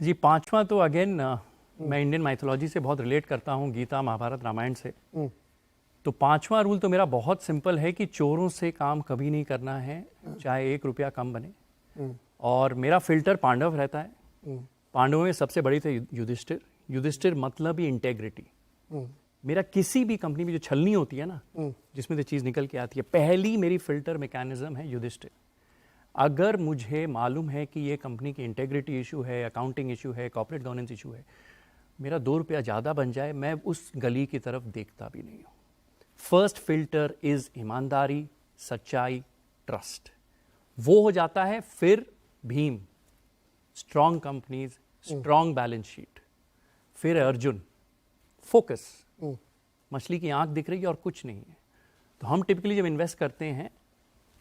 जी पांचवा तो अगेन मैं इंडियन माइथोलॉजी से बहुत रिलेट करता हूँ, गीता महाभारत रामायण से। तो पांचवा रूल तो मेरा बहुत सिंपल है कि चोरों से काम कभी नहीं करना है, चाहे 1 रुपया कम बने। और मेरा फिल्टर पांडव रहता है। पांडवों में सबसे बड़ी थे युधिष्ठिर। युधिष्ठिर मतलब ही इंटेग्रिटी। मेरा किसी भी कंपनी में जो छलनी होती है ना, जिसमें से चीज़ निकल के आती है, पहली मेरी फिल्टर मैकेनिज्म है युधिष्ठिर। अगर मुझे मालूम है कि ये कंपनी की इंटेग्रिटी इशू है, अकाउंटिंग इशू है, कॉर्पोरेट गवर्नेंस इशू है, मेरा 2 रुपया ज़्यादा बन जाए, मैं उस गली की तरफ देखता भी नहीं हूँ। फर्स्ट फिल्टर इज ईमानदारी, सच्चाई, ट्रस्ट। वो हो जाता है, फिर Bhim, strong companies, strong balance sheet, फिर अर्जुन, फोकस। मछली की आंख दिख रही है और कुछ नहीं है। तो हम टिपिकली जब इन्वेस्ट करते हैं,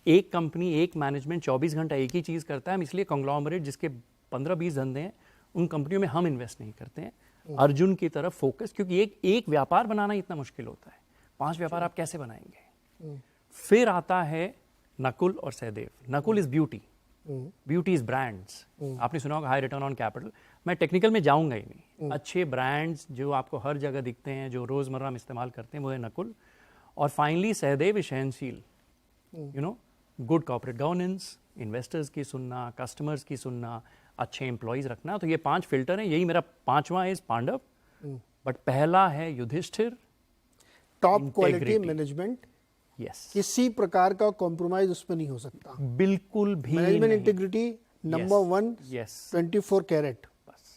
एक कंपनी, एक मैनेजमेंट 24 घंटा एक ही चीज़ करता है, हम इसलिए कॉन्ग्लोमरेट जिसके 15-20 धंधे हैं, उन कंपनियों में हम इन्वेस्ट नहीं करते हैं। अर्जुन की तरफ फोकस, क्योंकि एक व्यापार बनाना इतना मुश्किल होता है। 5 व्यापार आप कैसे बनाएंगे? फिर आता है नकुल और Sahadev. Nakul is beauty, beauty is brands. आपने सुना होगा हाई रिटर्न ऑन कैपिटल। मैं टेक्निकल में जाऊंगा ही नहीं। अच्छे ब्रांड्स जो आपको हर जगह दिखते हैं, जो रोजमर्रा में इस्तेमाल करते हैं, वो है नकुल। और फाइनली सहदेव सहनशील, you know, good corporate governance, investors की सुनना, कस्टमर्स की सुनना, अच्छे एम्प्लॉयज रखना। तो ये 5 फिल्टर हैं। यही मेरा पांचवा इज पांडव। बट पहला है Yudhishthir, top quality management. Yes, किसी प्रकार का कॉम्प्रोमाइज उसमें नहीं हो सकता, बिल्कुल भी। Management integrity number 1, yes, 24 carat. बस।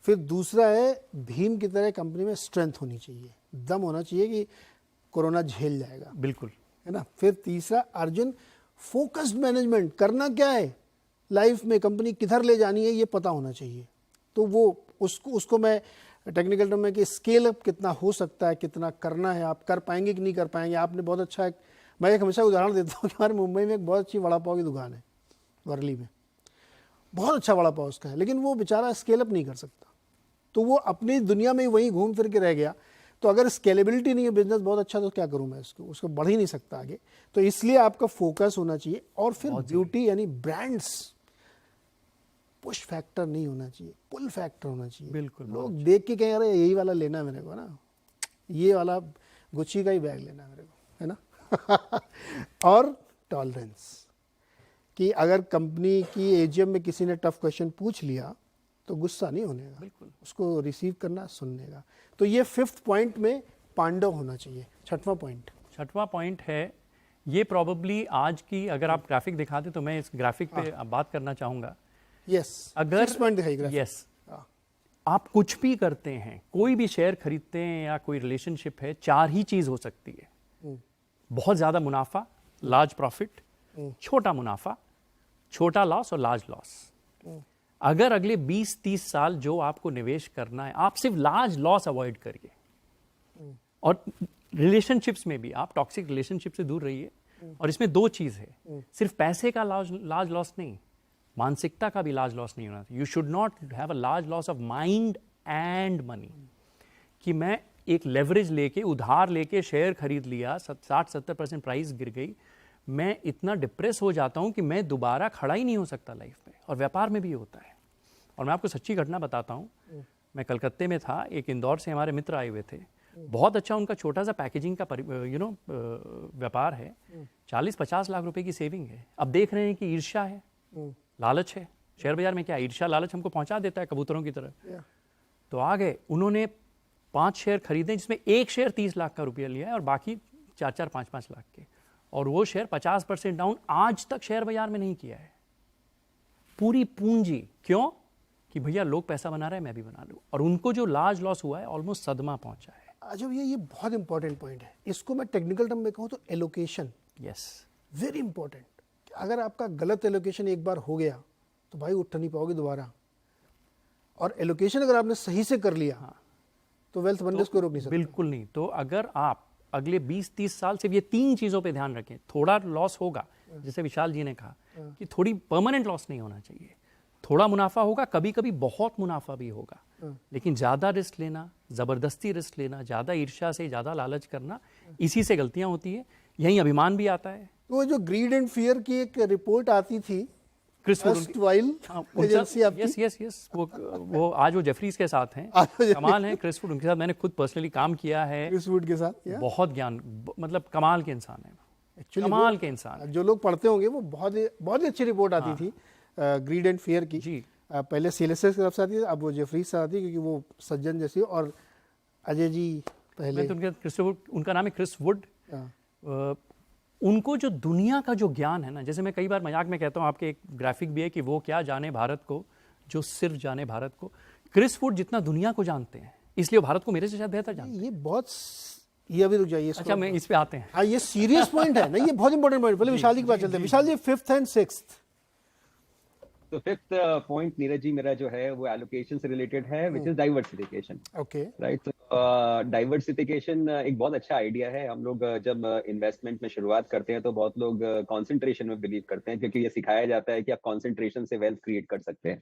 फिर दूसरा है, भीम की तरह कंपनी में स्ट्रेंथ होनी चाहिए, दम होना चाहिए कि कोरोना झेल जाएगा, बिल्कुल, है ना। फिर तीसरा अर्जुन, फोकस्ड मैनेजमेंट। करना क्या है लाइफ में, कंपनी किधर ले जानी है, ये पता होना चाहिए। तो वो उसको मैं टेक्निकल टर्म में कि स्केल अप कितना हो सकता है, कितना करना है, आप कर पाएंगे कि नहीं कर पाएंगे। आपने बहुत अच्छा मैं एक हमेशा उदाहरण देता हूँ कि हमारे मुंबई में एक बहुत अच्छी वड़ा पाव की दुकान है, वर्ली में, बहुत अच्छा वड़ा पाव उसका है, लेकिन वो बेचारा स्केल अप नहीं कर सकता। तो वो अपनी दुनिया में वहीं घूम फिर के रह गया। तो अगर स्केलेबिलिटी नहीं है बिजनेस बहुत अच्छा, तो क्या करूं मैं उसको बढ़ ही नहीं सकता आगे। तो इसलिए आपका फोकस होना चाहिए। और फिर ब्यूटी यानी ब्रांड्स, पुश फैक्टर नहीं होना चाहिए, पुल फैक्टर होना चाहिए। बिल्कुल, लोग देख के कहें अरे यही वाला लेना है मेरे को ना, ये वाला गुच्ची का ही बैग लेना है मेरे को, है ना। और टॉलरेंस, कि अगर कंपनी की एजीएम में किसी ने टफ क्वेश्चन पूछ लिया तो गुस्सा नहीं होने का, बिल्कुल, उसको रिसीव करना, सुनने का। तो ये 5th पॉइंट में पांडव होना चाहिए। छठवां पॉइंट है, ये प्रॉबेबली आज की, अगर आप ग्राफिक दिखाते तो मैं इस ग्राफिक पे बात करना चाहूंगा। यस, अगर 6 पॉइंट दिखाई ग्राफिक। यस, आप कुछ भी करते हैं, कोई भी शेयर खरीदते हैं या कोई रिलेशनशिप है, 4 ही चीज हो सकती है। बहुत ज्यादा मुनाफा, लार्ज प्रॉफिट, छोटा मुनाफा, छोटा लॉस और लार्ज लॉस। अगर अगले 20-30 साल जो आपको निवेश करना है, आप सिर्फ लार्ज लॉस अवॉइड करिए। और रिलेशनशिप्स में भी आप टॉक्सिक रिलेशनशिप से दूर रहिए। और इसमें 2 चीज है, सिर्फ पैसे का लार्ज लॉस नहीं, मानसिकता का भी लार्ज लॉस नहीं होना चाहिए। You should not have a large loss of mind and money, कि मैं एक लेवरेज लेके, उधार लेके शेयर खरीद लिया, 60-70% प्राइस गिर गई, मैं इतना डिप्रेस हो जाता हूं कि मैं दोबारा खड़ा ही नहीं हो सकता लाइफ में। और व्यापार में भी होता है। और मैं आपको सच्ची घटना बताता हूं, मैं कलकत्ते में था, एक इंदौर से हमारे मित्र आए हुए थे। बहुत अच्छा उनका छोटा सा पैकेजिंग का व्यापार है, 40-50 लाख रुपए की सेविंग है। अब देख रहे हैं कि ईर्ष्या है, लालच है। शेयर बाजार में क्या ईर्ष्या लालच हमको पहुंचा देता है कबूतरों की तरह। तो आ गए, उन्होंने 5 शेयर खरीदे, जिसमें एक शेयर 30 लाख का रुपया लिया है और बाकी 4-4, 5-5 लाख के। और वो शेयर 50% डाउन, आज तक शेयर बाजार में नहीं किया है। पूरी पूंजी, क्यों? कि भैया लोग पैसा बना रहे हैं, मैं भी बना लूं। और उनको जो लार्ज लॉस हुआ है, ऑलमोस्ट सदमा पहुंचा है। अजब, ये बहुत इंपॉर्टेंट पॉइंट है। इसको मैं टेक्निकल टर्म में कहूँ तो एलोकेशन, यस, वेरी इंपॉर्टेंट। अगर आपका गलत एलोकेशन एक बार हो गया तो भाई उठ नहीं पाओगे दोबारा। और एलोकेशन अगर आपने सही से कर लिया तो वेल्थ बनने को रोक नहीं सकता। बिल्कुल नहीं। तो अगर आप अगले 20-30 साल सिर्फ ये 3 चीजों पे ध्यान रखें, थोड़ा लॉस होगा, जैसे विशाल जी ने कहा कि थोड़ी परमानेंट लॉस नहीं होना चाहिए, थोड़ा मुनाफा होगा, कभी कभी बहुत मुनाफा भी होगा, लेकिन ज्यादा रिस्क लेना, जबरदस्ती रिस्क लेना, ज्यादा ईर्ष्या से ज्यादा लालच करना, इसी से गलतियां होती है। यही अभिमान भी आता है। वो जो ग्रीड एंड फियर की एक रिपोर्ट आती थी, Chris Wood first while agency आपकी। यस यस यस, वो आज वो जेफरीज के साथ हैं। आज वो कमाल है क्रिस वुड, उनके साथ मैंने खुद पर्सनली काम किया है। क्रिस वुड के साथ बहुत ज्ञान, मतलब कमाल के इंसान है, एक्चुअली कमाल के इंसान। जो लोग पढ़ते होंगे वो बहुत ही अच्छी रिपोर्ट आती थी ग्रीड एंड फेयर की जी। पहले सीएलएसएस की तरफ से आती थी, अब वो जेफरीज से आती है, क्योंकि वो सज्जन जैसी। और अजय जी पहले तो क्रिस वुड, उनका नाम है क्रिस वुड। हाँ। उनको जो दुनिया का जो ज्ञान है ना, जैसे मैं कई बार मजाक में कहता हूँ, आपके एक ग्राफिक भी है कि वो क्या जाने भारत को जो सिर्फ जाने भारत को, क्रिस वुड जितना दुनिया को जानते हैं, इसलिए वो भारत को मेरे से शायद बेहतर जानते हैं। ये अभी रुक जाइए। अच्छा, मैं इस पे आते हैं। हाँ, ये सीरियस पॉइंट है ना, ये बहुत इंपॉर्टेंट पॉइंट। पहले विशाल जी की बात चलते हैं। विशाल जी, 5th and 6th। तो 5th पॉइंट नीरज जी मेरा जो है वो एलोकेशन से रिलेटेड है, which is diversification. Okay, right. तो डाइवर्सिफिकेशन एक बहुत अच्छा आइडिया है। हम लोग जब इन्वेस्टमेंट में शुरुआत करते हैं तो बहुत लोग कंसंट्रेशन में बिलीव करते हैं, क्योंकि ये सिखाया जाता है कि आप कंसंट्रेशन से वेल्थ क्रिएट कर सकते हैं।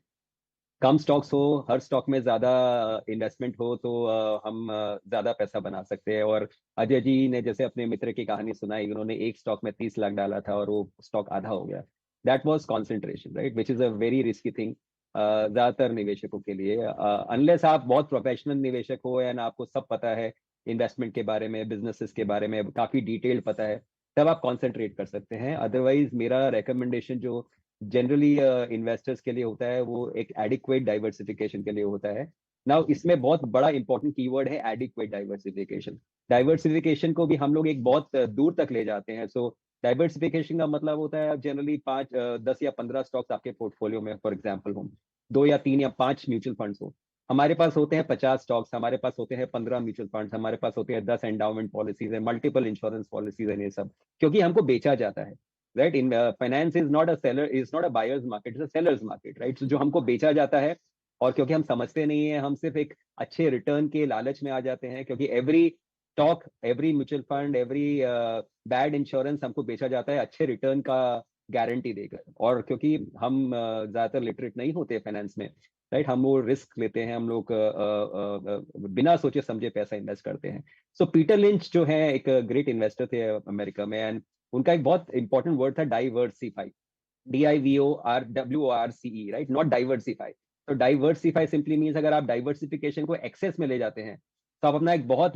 कम स्टॉक्स हो, हर स्टॉक में ज्यादा इन्वेस्टमेंट हो तो हम ज्यादा पैसा बना सकते हैं। और अजय जी ने जैसे अपने मित्र की कहानी सुनाई, उन्होंने एक स्टॉक में 30 लाख डाला था और वो स्टॉक आधा हो गया। That was concentration, right, which is a very risky thing ज्यादातर निवेशकों के लिए। अनलेस आप बहुत प्रोफेशनल निवेशक हो या ना, आपको सब पता है इन्वेस्टमेंट के बारे में, बिजनेसेस के बारे में काफी डिटेल्ड पता है, तब आप कॉन्सेंट्रेट कर सकते हैं। अदरवाइज मेरा रिकमेंडेशन जो जनरली इन्वेस्टर्स के लिए होता है वो एक एडिक्वेट डाइवर्सिफिकेशन के लिए होता है। नाउ इसमें बहुत बड़ा इंपॉर्टेंट कीवर्ड है एडिक्वेट डाइवर्सिफिकेशन। डाइवर्सिफिकेशन को भी हम लोग एक बहुत दूर तक ले जाते हैं। सो डाइवर्सिफिकेशन का मतलब होता है जनरली 10 या 15 स्टॉक्स आपके पोर्टफोलियो में फॉर एग्जाम्पल हो, 2 या 3 या 5 म्यूचुअल फंड्स हो। हमारे पास होते हैं 50 स्टॉक्स, हमारे पास होते हैं 15 म्यूचुअल फंड्स, हमारे पास होते हैं 10 एंडाउमेंट पॉलिसीज है, मल्टीपल इंश्योरेंस पॉलिसीज है, ये सब क्योंकि हमको बेचा जाता है। Right, in finance is not a seller, is not a buyers market, is a sellers market. Right, जो हमको बेचा जाता है, और क्योंकि हम समझते नहीं है, हम सिर्फ एक अच्छे रिटर्न के लालच में आ जाते हैं, क्योंकि every stock, every mutual fund, every bad insurance हमको बेचा जाता है अच्छे रिटर्न का गारंटी देकर। और क्योंकि हम ज्यादातर लिटरेट नहीं होते फाइनेंस में, राइट, हम वो रिस्क लेते हैं, हम लोग बिना सोचे समझे पैसा इन्वेस्ट करते हैं। सो पीटर लिंच जो है एक ग्रेट इन्वेस्टर थे अमेरिका में, एंड उनका एक बहुत इंपॉर्टेंट वर्ड था diversify, DIVORWORCE, right, not diversify. तो डाइवर्सिफाई सिंपली मीन्स अगर आप डाइवर्सिफिकेशन को एक्सेस में ले जाते हैं तो आप अपना एक बहुत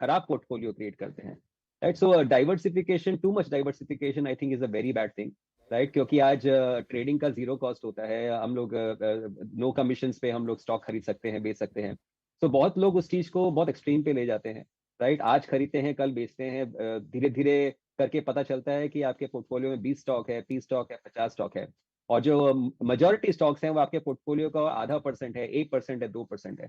खराब पोर्टफोलियो क्रिएट करते हैं। Right, so diversification, too much diversification I think is a very bad thing. Right, क्योंकि आज ट्रेडिंग का जीरो कॉस्ट होता है, हम लोग नो कमीशन पे हम लोग स्टॉक खरीद सकते हैं, बेच सकते हैं। तो बहुत लोग उस चीज को बहुत एक्सट्रीम पे ले जाते हैं। राइट, आज खरीदते हैं कल बेचते हैं, धीरे धीरे करके पता चलता है कि आपके पोर्टफोलियो में 20 स्टॉक है, 30 स्टॉक है, 50 स्टॉक है, और जो मेजोरिटी स्टॉक्स हैं वो आपके पोर्टफोलियो का आधा % है, 1% है, 2% है।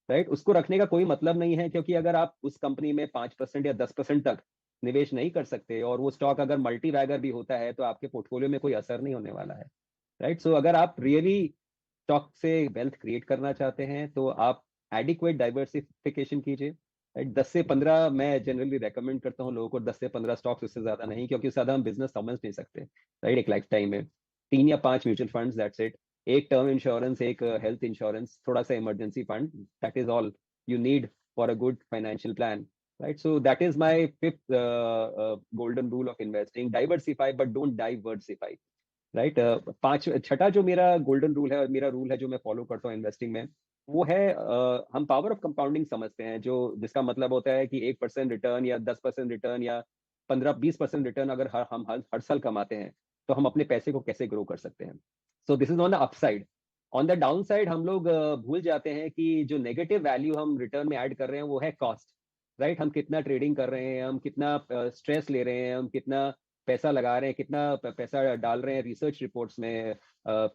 राइट, उसको रखने का कोई मतलब नहीं है, क्योंकि अगर आप उस कंपनी में 5% या 10% तक निवेश नहीं कर सकते और वो स्टॉक अगर मल्टी बैगर भी होता है तो आपके पोर्टफोलियो में कोई असर नहीं होने वाला है। राइट, सो अगर आप रियली स्टॉक से वेल्थ क्रिएट करना चाहते हैं तो आप एडिक्वेट डाइवर्सिफिकेशन कीजिए। राइट, 10 से 15 मैं जनरली रेकमेंड करता हूँ लोगों को, 10 से 15 स्टॉक्स, उससे ज्यादा नहीं, क्योंकि उससे ज्यादा हम बिजनेस समझ नहीं सकते। राइट, एक लाइफ टाइम में 3 या 5 म्यूचुअल फंड्स, दैट्स इट, एक टर्म इंश्योरेंस, एक हेल्थ इंश्योरेंस, थोड़ा सा emergency fund, that is all you need for a good financial plan. Right, so that is my 5th golden rule of investing, diversify but don't diversify। Right, छठा जो मेरा golden rule है और मेरा rule है जो मैं फॉलो करता हूँ इन्वेस्टिंग में, वो है हम पावर ऑफ कंपाउंडिंग समझते हैं, जो जिसका मतलब होता है कि 1% रिटर्न या 10% रिटर्न या 15-20% रिटर्न अगर हम हर साल कमाते हैं तो हम अपने पैसे को कैसे ग्रो कर सकते हैं। So this is on the upside. On the down side हम लोग भूल जाते हैं कि जो नेगेटिव वैल्यू हम रिटर्न में ऐड कर रहे हैं वो है कॉस्ट। राइट, हम कितना ट्रेडिंग कर रहे हैं, हम कितना स्ट्रेस ले रहे हैं, हम कितना पैसा लगा रहे हैं, कितना पैसा डाल रहे हैं रिसर्च रिपोर्ट्स में,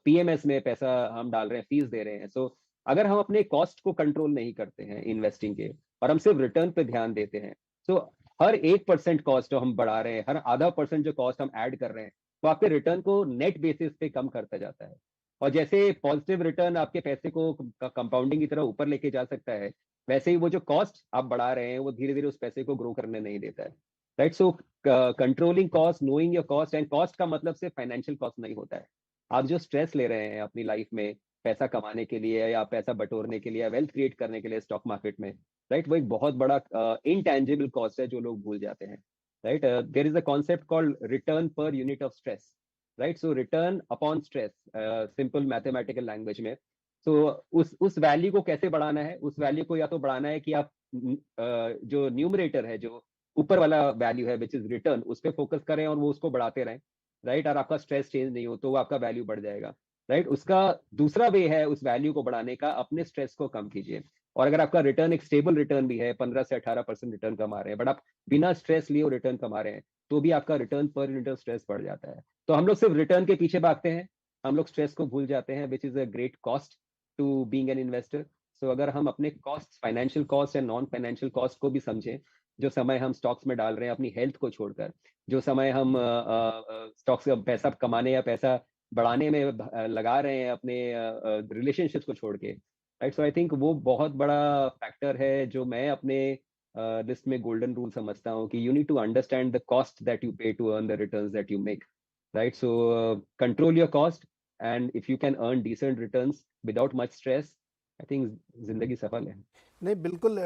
PMS में पैसा हम डाल रहे हैं, फीस दे रहे हैं। सो अगर हम अपने कॉस्ट को कंट्रोल नहीं करते हैं इन्वेस्टिंग के और हम सिर्फ रिटर्न पे ध्यान देते हैं, तो हर 1% कॉस्ट जो हम बढ़ा रहे हैं, हर आधा % जो कॉस्ट हम ऐड कर रहे हैं, वो आपके रिटर्न को नेट बेसिस पे कम करता जाता है। और जैसे पॉजिटिव रिटर्न आपके पैसे को कंपाउंडिंग की तरह ऊपर लेके जा सकता है, वैसे ही वो जो कॉस्ट आप बढ़ा रहे हैं वो धीरे धीरे उस पैसे को ग्रो करने नहीं देता है। Right, so controlling cost, knowing your cost, and cost का मतलब सिर्फ फाइनेंशियल कॉस्ट नहीं होता है। आप जो स्ट्रेस ले रहे हैं अपनी लाइफ में पैसा कमाने के लिए या पैसा बटोरने के लिए या वेल्थ क्रिएट करने के लिए स्टॉक मार्केट में, राइट, वो एक बहुत बड़ा इनटैंजिबल कॉस्ट है जो लोग भूल जाते हैं। Right, there is a concept called return पर unit of stress. Right. So return upon stress, simple mathematical language में. सो उस वैल्यू को कैसे बढ़ाना है? उस वैल्यू को या तो बढ़ाना है कि आप जो न्यूमरेटर है, जो ऊपर वाला वैल्यू है विच इज रिटर्न, उस पर फोकस करें और वो उसको बढ़ाते रहें, राइट. और आपका स्ट्रेस चेंज नहीं हो तो वो आपका वैल्यू बढ़ जाएगा, राइट. उसका दूसरा वे है उस वैल्यू को बढ़ाने का, अपने स्ट्रेस को कम कीजिए. और अगर आपका रिटर्न एक स्टेबल रिटर्न भी है, 15 से 18% रिटर्न कमा रहे हैं, बट आप बिना स्ट्रेस लिए रिटर्न कमा रहे हैं, तो भी आपका रिटर्न पर यूनिट स्ट्रेस बढ़ जाता है. तो हम लोग सिर्फ रिटर्न के पीछे भागते हैं, हम लोग स्ट्रेस को भूल जाते हैं, which is a great cost to being an investor. So अगर हम अपने कॉस्ट, फाइनेंशियल कॉस्ट या नॉन फाइनेंशियल कॉस्ट को भी समझें, जो समय हम स्टॉक्स में डाल रहे हैं अपनी हेल्थ को छोड़कर, जो समय हम स्टॉक्स का पैसा कमाने या पैसा बढ़ाने में लगा रहे हैं अपने रिलेशनशिप्स को छोड़ के, राइट. सो आई थिंक वो बहुत बड़ा फैक्टर है जो मैं अपने लिस्ट में गोल्डन रूल समझता हूँ कि you need to understand the cost that you pay to earn the returns that you make, right. So control your cost, and if you can earn decent returns without much stress, I think जिंदगी सफल है. नहीं, बिल्कुल